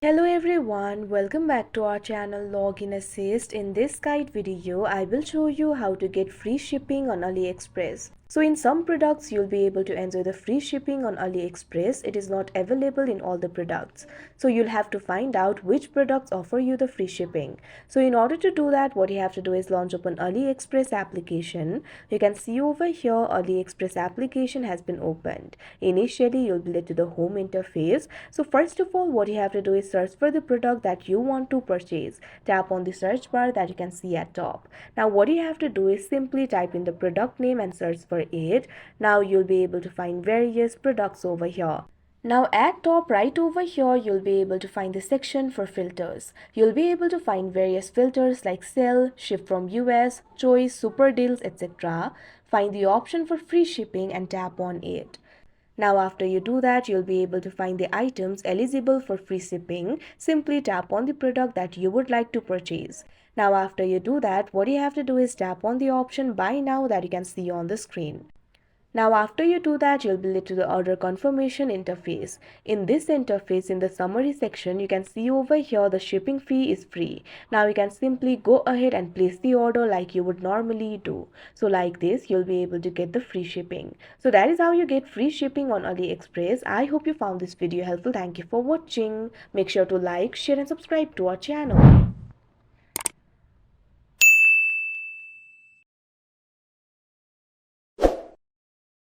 Hello everyone, welcome back to our channel Login Assist. In this guide video, I will show you how to get free shipping on AliExpress. So in some products, you'll be able to enjoy the free shipping on AliExpress. It is not available in all the products. So you'll have to find out which products offer you the free shipping. So in order to do that, what you have to do is launch up an AliExpress application. You can see over here, AliExpress application has been opened. Initially, you'll be led to the home interface. So first of all, what you have to do is search for the product that you want to purchase. Tap on the search bar that you can see at top. Now what you have to do is simply type in the product name and search for it. Now you'll be able to find various products over here. Now at top right over here, you'll be able to find the section for filters. You'll be able to find various filters like sell, ship from US, choice, super deals, etc. Find the option for free shipping and tap on it. Now after you do that, you'll be able to find the items eligible for free shipping. Simply tap on the product that you would like to purchase. Now after you do that, what you have to do is tap on the option buy now that you can see on the screen. Now after you do that, you'll be led to the order confirmation interface. In this interface, in the summary section, you can see over here the shipping fee is free. Now you can simply go ahead and place the order like you would normally do. So like this, you'll be able to get the free shipping. So that is how you get free shipping on AliExpress. I hope you found this video helpful. Thank you for watching. Make sure to like, share and subscribe to our channel.